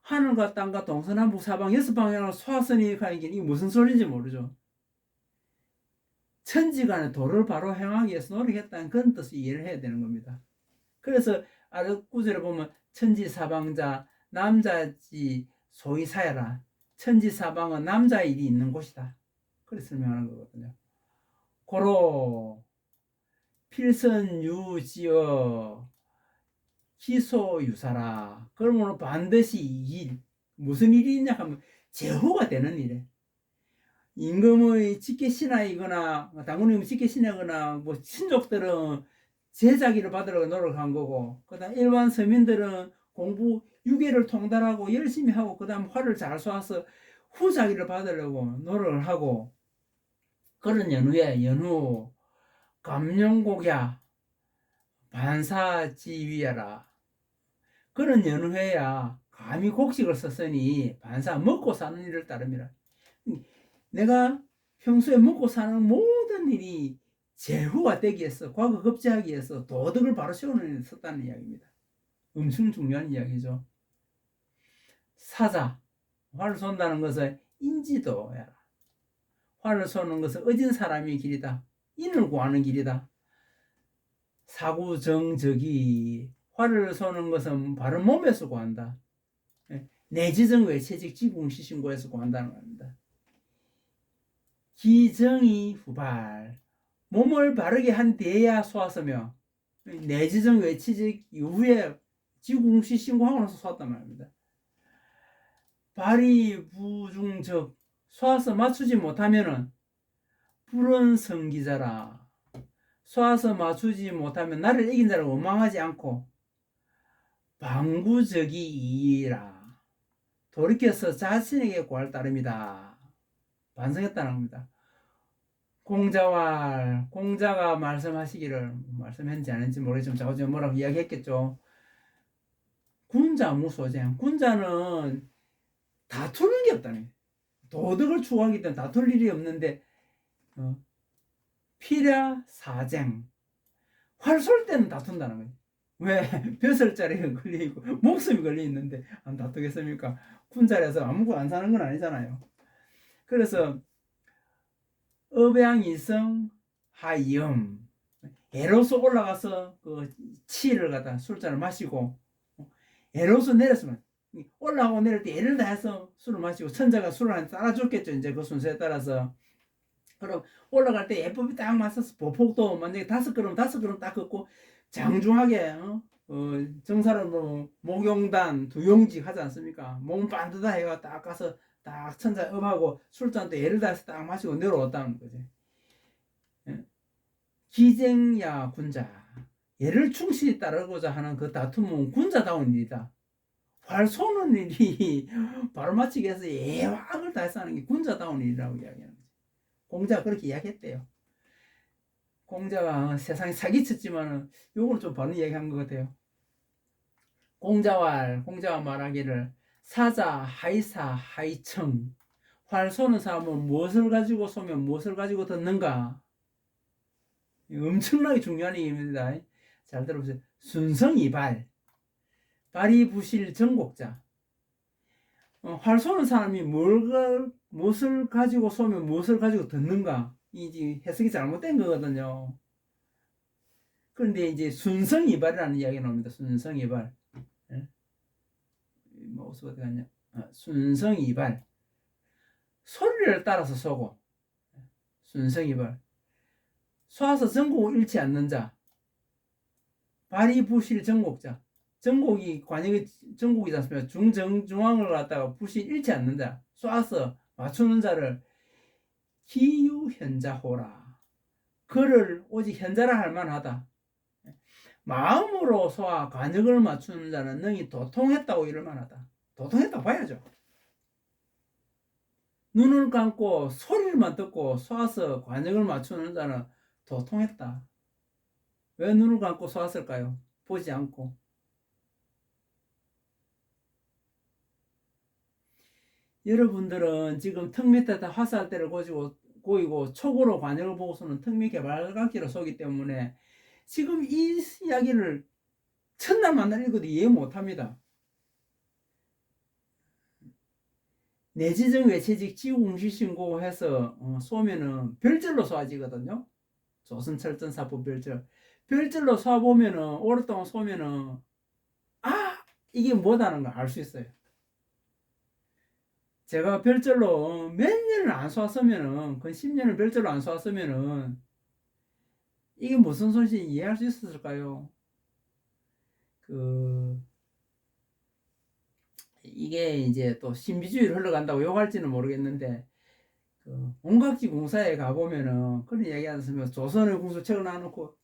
하늘과 땅과 동서남북 사방 6방향을 소화선이 가는 게 이게 무슨 소리인지 모르죠. 천지간의 도를 바로 행하기 위해서 노력했다는 그런 뜻을 이해를 해야 되는 겁니다. 그래서 아래 구절에 보면 천지사방자 남자지 소위 사야라. 천지사방은 남자의 일이 있는 곳이다. 그렇게 설명하는 거거든요. 고로 필선유지어 기소유사라. 그러면 반드시 일 무슨 일이 있냐 하면 제후가 되는 일에 임금의 직계신하이거나 당군님의 직계신하거나 뭐 친족들은 제자기를 받으려고 노력한 거고 그다음 일반 서민들은 공부 유계를 통달하고 열심히 하고 그다음 활을 잘 쏘아서 후자기를 받으려고 노력을 하고 그런 연후 감룡곡야 반사지위야라 그런 연후에야 감히 곡식을 썼으니 반사 먹고 사는 일을 따릅니다. 내가 평소에 먹고 사는 모든 일이 제후가 되기 위해서 과거 급제하기 위해서 도덕을 바로 세우는 일을 썼다는 이야기입니다. 엄청 중요한 이야기죠. 사자 활을 쏜다는 것은 인지도야. 활을 쏘는 것은 어진 사람의 길이다. 인을 구하는 길이다. 사구정적이 활을 쏘는 것은 바른 몸에서 구한다. 내지정 외체직 지궁시신고에서 구한다는 겁니다. 기정이 후발 몸을 바르게 한 뒤에야 쏘았으며 내지정 외치직 이후에 지궁시 신고하고 나서 쏘았단 말입니다. 발이 부중적 쏘아서 맞추지 못하면은 불은 성기자라. 쏘아서 맞추지 못하면 나를 이긴 자를 원망하지 않고 방구적이이라. 돌이켜서 자신에게 구할 따름이다. 반성했다는 겁니다. 공자가 말씀하시기를 말씀했는지 아닌지 모르겠지만 자꾸 뭐라고 이야기했겠죠. 군자 무소쟁. 군자는 다투는 게 없다는 거예요. 도덕을 추구하기 때문에 다툴 일이 없는데 피랴 사쟁. 활 쏠 때는 다툰다는 거예요. 왜? 벼슬자리에 걸리고 목숨이 걸려 있는데 안 다투겠습니까? 군자리에서 아무것도 안 사는 건 아니잖아요. 그래서 업양이성 하이엄. 애로서 올라가서 그 치를 갖다 술잔을 마시고 애로서 내렸으면 올라가고 내릴 때 애를 다해서 술을 마시고 천자가 술을 한 따라줬겠죠. 이제 그 순서에 따라서. 그럼 올라갈 때 예법이 딱 맞춰서 보폭도 만약에 5걸음 딱 긋고 장중하게 정사를 뭐 목용단 두용직 하지 않습니까? 몸 반듯하 해가 딱 가서 딱 천자 업하고 술잔도 애를 다해서 딱 마시고 내려왔다는 거지. 기쟁야 군자. 얘를 충실히 따르고자 하는 그 다툼은 군자다운 일이다. 활 쏘는 일이 바로 맞추기 위해서 예왕을 다해서 하는 게 군자다운 일이라고 이야기하는 거지. 공자가 그렇게 이야기했대요. 공자가 세상에 사기쳤지만은 요거는 좀 바른 이야기한 것 같아요. 공자가 말하기를 사자 하이사 하이청. 활 쏘는 사람은 무엇을 가지고 쏘면 무엇을 가지고 듣는가? 엄청나게 중요한 얘기입니다. 잘 들어보세요. 순성이발. 발이 부실 정곡자. 활 쏘는 사람이 무엇을 가지고 쏘면 무엇을 가지고 듣는가? 이 해석이 잘못된 거거든요. 그런데 이제 순성이발이라는 이야기가 나옵니다. 순성이발. 뭐 어디서 어디 갔냐? 순성이발. 소리를 따라서 쏘고. 순성이발. 쏘아서 전곡을 잃지 않는 자. 발이 부실 정곡자. 전곡이 관역이 전곡이지 않습니까? 중앙을 갖다가 부실 잃지 않는 자. 쏘아서 맞추는 자를 기유현자호라. 그를 오직 현자라 할 만하다. 마음으로 쏘아 관역을 맞추는 자는 능히 도통했다고 이럴 만하다. 도통했다고 봐야죠. 눈을 감고 소리만 듣고 쏘아서 관역을 맞추는 자는 도통했다. 왜 눈을 감고 쏘았을까요? 보지 않고. 여러분들은 지금 턱 밑에다 화살대를 고이고 촉으로 관역을 보고서는 턱 밑 개발각기로 쏘기 때문에 지금 이 이야기를 첫날 만날 읽어도 이해 못합니다. 내지정 외체직 지공시신고 해서 쏘면은 별절로 쏘아지거든요. 조선철전사법 별절. 별절로 쏘아보면은 오랫동안 쏘면은 이게 뭐다는 걸 알 수 있어요. 제가 별절로 몇 년을 안 쏘았으면은 그 10년을 별절로 안 쏘았으면은 이게 무슨 소리인지 이해할 수 있었을까요? 이게 이제 또 신비주의로 흘러간다고 욕할지는 모르겠는데 온각지 공사에 가보면은 그런 이야기 하지 않습니까? 조선의 궁수책을 놔놓고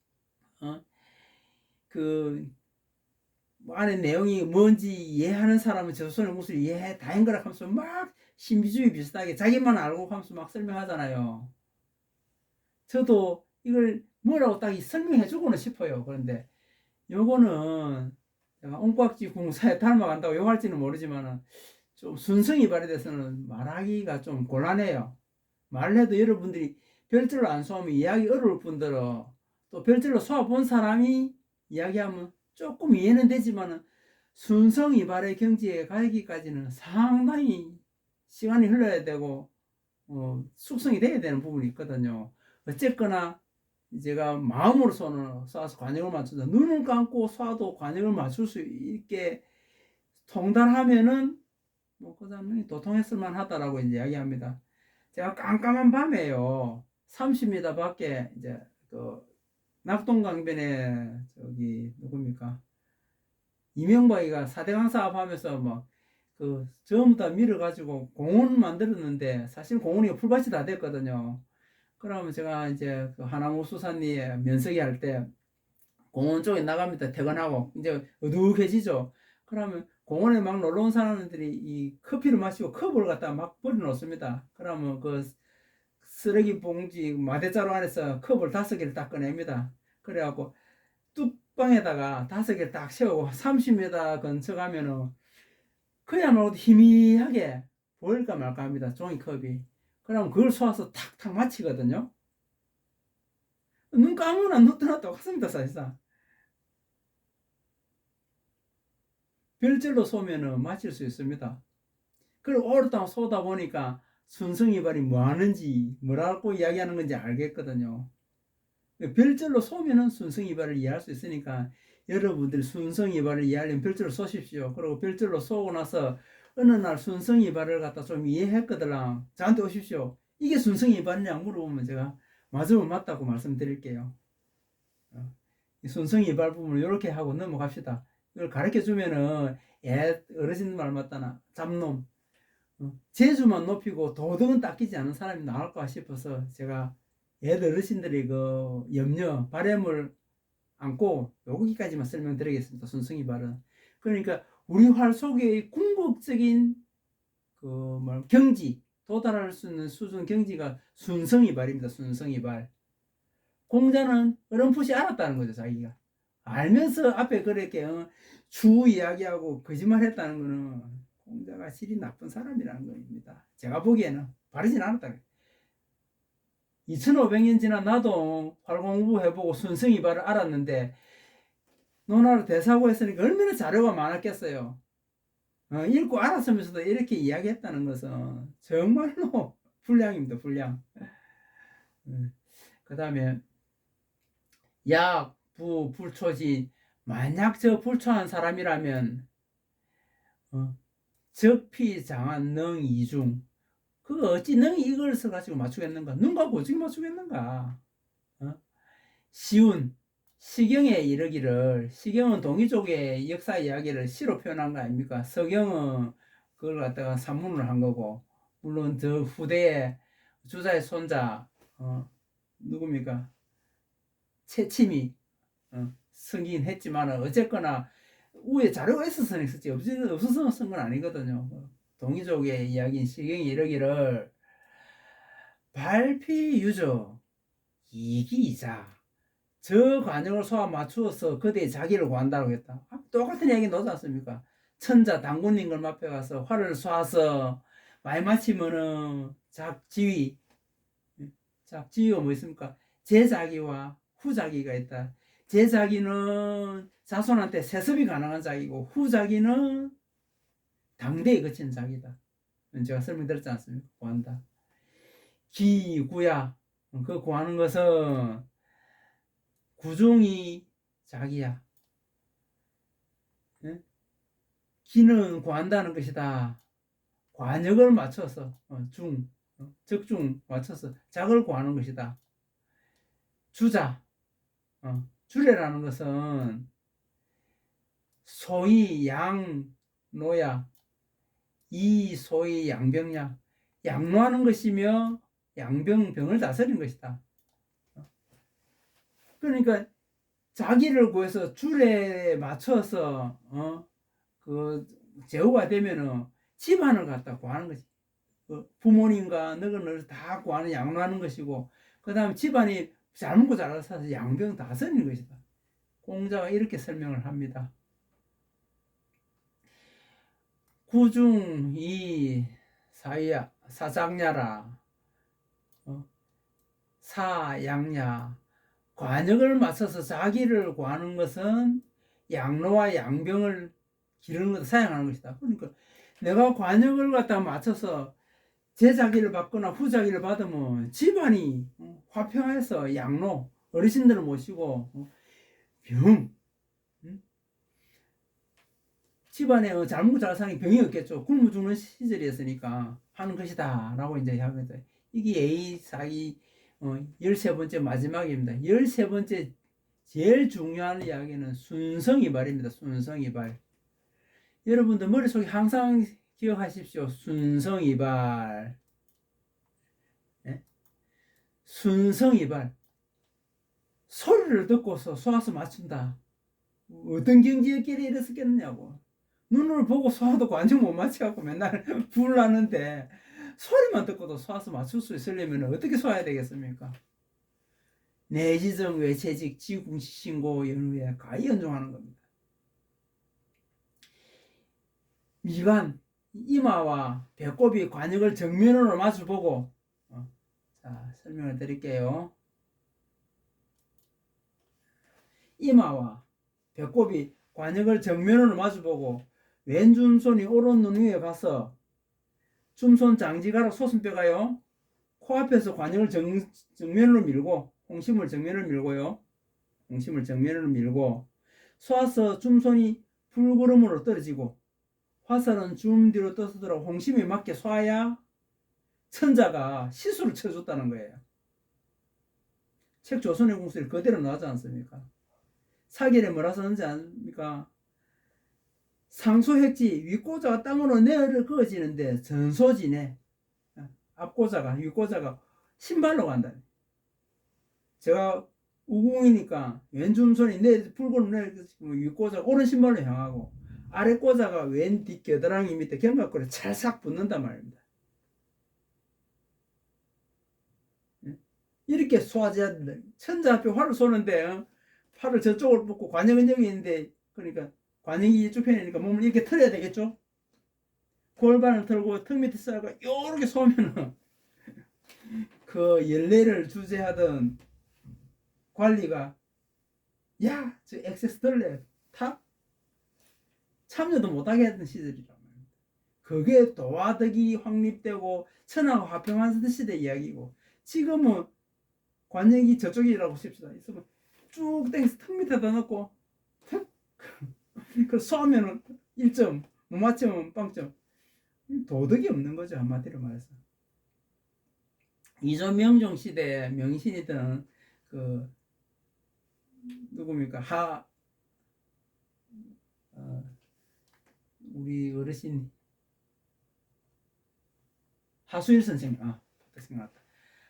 안에 내용이 뭔지 이해하는 사람은 조선의 궁수를 이해해 다한 거라 하면서 막 신비주의 비슷하게 자기만 알고 하면서 막 설명하잖아요. 저도 이걸 뭐라고 딱 설명해 주고는 싶어요. 그런데 요거는 제가 옹꽉지 공사에 닮아간다고 욕할지는 모르지만 좀 순성이 발휘돼서는 말하기가 좀 곤란해요. 말을 해도 여러분들이 별절로 안 쏘면 이해하기 어려울 뿐더러 또 별절로 쏘아본 사람이 이야기하면 조금 이해는 되지만 순성이발의 경지에 가기까지는 상당히 시간이 흘러야 되고 숙성이 돼야 되는 부분이 있거든요. 어쨌거나 제가 마음으로 쏴서 관역을 맞춘다. 눈을 감고 쏴도 관역을 맞출 수 있게 통달하면은 그 사람이 도통했을 만하다라고 이제 이야기합니다. 제가 깜깜한 밤에요. 30m 밖에 이제 그 낙동강변에 저기 누굽니까? 이명박이가 4대강 사업하면서 막 전부 다 밀어가지고 공원 만들었는데 사실 공원이 풀밭이 다 됐거든요. 그러면 제가 이제 그 하나무 수산리에 면석이 할 때 공원 쪽에 나갑니다. 퇴근하고 이제 어둑해지죠. 그러면 공원에 막 놀러 온 사람들이 이 커피를 마시고 컵을 갖다 막 버려놓습니다. 그러면 그 쓰레기 봉지 마대자루 안에서 컵을 5개를 딱 꺼냅니다. 그래갖고 뚝 뚝방에다가 5개를 딱 세우고 30m 근처 가면은 그야말로 희미하게 보일까 말까 합니다. 종이컵이. 그럼 그걸 쏘아서 탁탁 맞히거든요. 눈 감으나 눈 뜨나 똑같습니다, 사실상. 별절로 쏘면은 맞힐 수 있습니다. 그리고 오랫동안 쏘다 보니까 순성이발이 뭐 하는지, 뭐라고 이야기하는 건지 알겠거든요. 별절로 쏘면은 순성이발을 이해할 수 있으니까 여러분들이 순성이발을 이해하려면 별절로 쏘십시오. 그리고 별절로 쏘고 나서 어느 날 순성이발을 갖다 좀 이해했거들랑 저한테 오십시오. 이게 순성이발이냐고 물어보면 제가 맞으면 맞다고 말씀드릴게요. 순성이발 부분을 이렇게 하고 넘어갑시다. 이걸 가르쳐 주면은 어르신 말 맞다나 잡놈 재주만 높이고 도덕은 닦이지 않은 사람이 나올까 싶어서 제가 어르신들이 그 염려 바램을 안고 여기까지만 설명드리겠습니다. 순성이발은 그러니까 우리 활 속의 궁극적인 그 경지 도달할 수 있는 수준 경지가 순성이발입니다. 순성이발. 공자는 어렴풋이 알았다는 거죠. 자기가 알면서 앞에 그렇게 추 이야기하고 거짓말 했다는 거는 공자가 실이 나쁜 사람이라는 겁니다. 제가 보기에는 바르진 않았다. 2500년 지나 나도 활공부 해보고 순성이발을 알았는데 논하로 대사고 했으니까 얼마나 자료가 많았겠어요. 읽고 알았으면서도 이렇게 이야기했다는 것은 정말로 불량입니다. 불량. 그 다음에 약, 부, 불초지 만약 저 불초한 사람이라면 적피장한 능 이중 그거 어찌 능이 이걸 써가지고 맞추겠는가? 눈 감고 어떻게 맞추겠는가? 시운 시경에 이르기를 시경은 동이족의 역사 이야기를 시로 표현한 거 아닙니까? 서경은 그걸 갖다가 산문을 한 거고 물론 저 후대에 주자의 손자 누굽니까? 채침이 쓰긴 했지만 어쨌거나 위에 자료가 있어서는 있었지 없어서 쓴 건 아니거든요. 동이족의 이야기인 시경이 이르기를 발피유저 이기이자 저 관역을 소화 맞추어서 그대의 자기를 구한다고 했다. 똑같은 이야기 넣지 않습니까? 천자 당군님 걸 앞에 가서 활을 쏘아서 많이 맞히면은 작지위 작지위가 뭐 있습니까? 제자기와 후자기가 있다. 제자기는 자손한테 세습이 가능한 자기고 후자기는 당대에 그친 자기다. 제가 설명드렸지 않습니까? 구한다. 기구야 그 구하는 것은 구중이 자기야. 기는 구한다는 것이다. 관역을 맞춰서 적중 맞춰서 작을 구하는 것이다. 주자 주례라는 것은 소위 양노야 이 소위 양병야 양노하는 것이며 양병병을 다스리는 것이다. 그러니까 자기를 구해서 주례에 맞춰서 그 제후가 되면은 집안을 갖다 구하는 것이 부모님과 너그너를 다 구하는 양로하는 것이고 그 다음에 집안이 잘 먹고 잘 살아서 양병 다스리는 것이다. 공자가 이렇게 설명을 합니다. 구중이 사야 사장야라 사양야 관역을 맞춰서 자기를 구하는 것은 양로와 양병을 기르는 것을 사용하는 것이다. 그러니까 내가 관역을 갖다 맞춰서 제자기를 받거나 후자기를 받으면 집안이 화평해서 양로 어르신들을 모시고 병 집안에 잘 먹고 잘 사는 병이 없겠죠. 굶어 죽는 시절이었으니까 하는 것이다 라고 이제 하거든. 이게 A4기 13번째 마지막입니다. 13번째 제일 중요한 이야기는 순성이발입니다. 순성이발. 여러분들 머릿속에 항상 기억하십시오. 순성이발. 네? 순성이발. 소리를 듣고서 쏘아서 맞춘다. 어떤 경지였길래 이랬었겠느냐고. 눈을 보고 쏘아도 관중 못 맞춰갖고 맨날 불나는데 소리만 듣고도 쏘아서 맞출 수 있으려면 어떻게 쏘아야 되겠습니까? 내지정 외체직 지궁시 신고 연후에 가히 연종하는 겁니다. 미간, 이마와 배꼽이 관역을 정면으로 마주보고 자, 설명을 드릴게요. 이마와 배꼽이 관역을 정면으로 마주보고 왼줌손이 오른 눈 위에 가서 줌손 장지가락 소순뼈가요 코앞에서 관역을 정면으로 밀고 홍심을 정면으로 밀고요. 홍심을 정면으로 밀고 쏘아서 줌손이 불구름으로 떨어지고 화살은 줌 뒤로 떠서들어 홍심에 맞게 쏴야 천자가 시수를 쳐줬다는 거예요. 책 조선의 궁수에 그대로 나오지 않습니까? 사기를 뭐라 썼는지 아닙니까? 상소획지 윗고자가 땅으로 내어를 그어지는데 전소지네. 앞고자가 윗고자가 신발로 간다. 제가 우궁이니까 왼줌손이 불고름 내릴 윗고자가 오른 신발로 향하고 아랫고자가 왼 뒷 겨드랑이 밑에 견갑골에 찰싹 붙는단 말입니다. 이렇게 쏘아져야 된다. 천자 앞에 활을 쏘는데 팔을 저쪽으로 뻗고 관역은 여기 있는데 그러니까 관역이 이쪽 편이니까 몸을 이렇게 틀어야 되겠죠. 골반을 틀고 턱 밑에 쏘고 요렇게 쏘면은 그 연례를 주재하던 관리가 야, 저 엑세스 들래 타? 참여도 못하게 했던 시절이란 말입니다. 그게 도화덕이 확립되고 천하가 화평한 시대 이야기고 지금은 관역이 저쪽이라고 칩시다. 있으면 쭉 땡겨서 턱 밑에다 넣고 턱 그 쏘면은 1점 못 맞추면 빵점. 도덕이 없는 거죠, 한마디로 말해서. 이조명종 시대에 명신이던 그 누굽니까 우리 어르신 하수일 선생님 생각났다.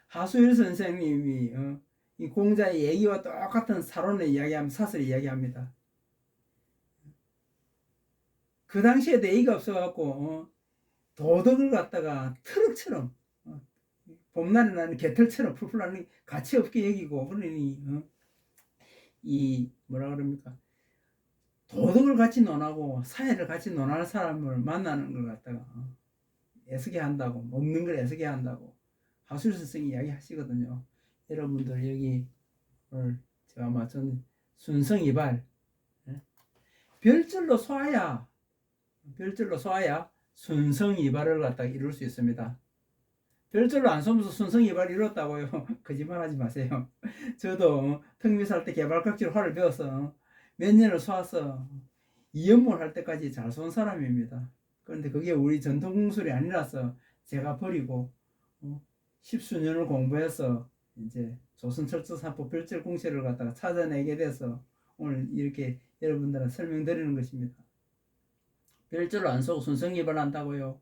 하수일 선생님이 이 공자의 얘기와 똑같은 사론을 이야기하면 사설을 이야기합니다. 그 당시에 예의가 없어갖고 도덕을 갖다가 트럭처럼 봄날에 나는 개털처럼 풀풀 나는 가치 없게 여기고 그러니 이 뭐라 그럽니까 도덕을 같이 논하고 사회를 같이 논할 사람을 만나는 걸 갖다가 애쓰게 한다고 없는 걸 애쓰게 한다고 하수일 선생이 이야기하시거든요. 여러분들 여기 오늘 제가 맞춘 순성이발 별절로 쏘아야 순성이발을 갖다가 이룰 수 있습니다. 별절로 안 쏘면서 순성이발을 이뤘다고요? 거짓말하지 마세요. 저도 턱밑 살 때 개발각질 활을 배워서 몇 년을 쏘아서 이연몰 할 때까지 잘 쏜 사람입니다. 그런데 그게 우리 전통 궁술이 아니라서 제가 버리고 십수년을 공부해서 이제 조선철도사법 별절 공시를 갖다가 찾아내게 돼서 오늘 이렇게 여러분들한테 설명드리는 것입니다. 별절로 안 쏘고 순성이발 한다고요?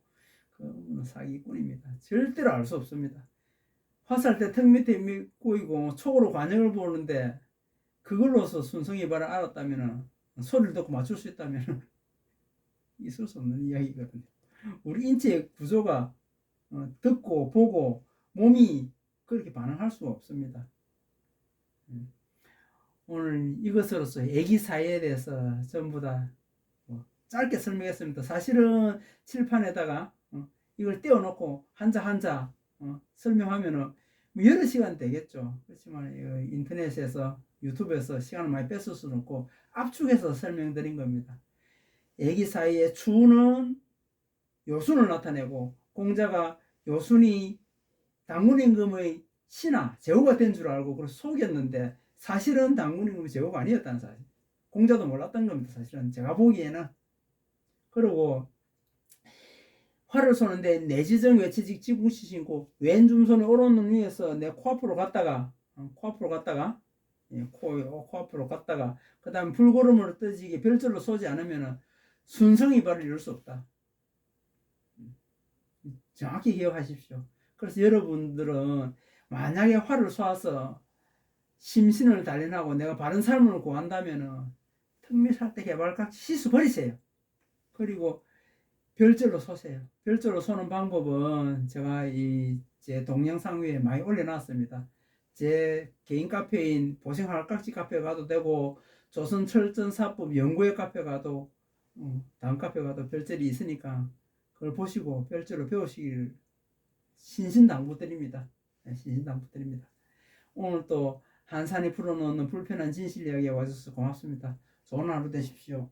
그건 사기꾼입니다. 절대로 알 수 없습니다. 화살 때 턱 밑에 꼬이고 촉으로 관역을 보는데 그걸로서 순성이발을 알았다면 소리를 듣고 맞출 수 있다면 있을 수 없는 이야기거든요. 우리 인체의 구조가 듣고 보고 몸이 그렇게 반응할 수가 없습니다. 오늘 이것으로서 애기 사회에 대해서 전부 다 짧게 설명했습니다. 사실은 칠판에다가 이걸 떼어놓고 한자 설명하면은 여러 시간 되겠죠. 그렇지만 인터넷에서 유튜브에서 시간을 많이 뺏을 수는 없고 압축해서 설명드린 겁니다. 애기 사이에 추는 요순을 나타내고 공자가 요순이 당군임금의 신하 제후가 된 줄 알고 그래서 속였는데 사실은 당군임금의 제후가 아니었다는 사실. 공자도 몰랐던 겁니다. 사실은 제가 보기에는. 그리고 활을 쏘는데 내지정 외체직 지궁시 신고 왼줌손을 오른 눈 위에서 내 코앞으로 갔다가 코앞으로 갔다가 그 다음 불고름으로 떠지게 별절로 쏘지 않으면 순성이발을 이룰 수 없다. 정확히 기억하십시오. 그래서 여러분들은 만약에 활을 쏘아서 심신을 단련하고 내가 바른 삶을 구한다면 턱밑 살 때 개발각 시수 버리세요. 그리고 별절로 쏘세요. 별절로 쏘는 방법은 제가 제 동영상 위에 많이 올려놨습니다. 제 개인 카페인 보생활깍지 카페 가도 되고 조선철전사법 연구회 카페 가도 다음 카페 가도 별절이 있으니까 그걸 보시고 별절로 배우시길 신신당부드립니다. 네, 신신당부드립니다. 오늘 또 한산이 풀어놓는 불편한 진실 이야기에 와주셔서 고맙습니다. 좋은 하루 되십시오.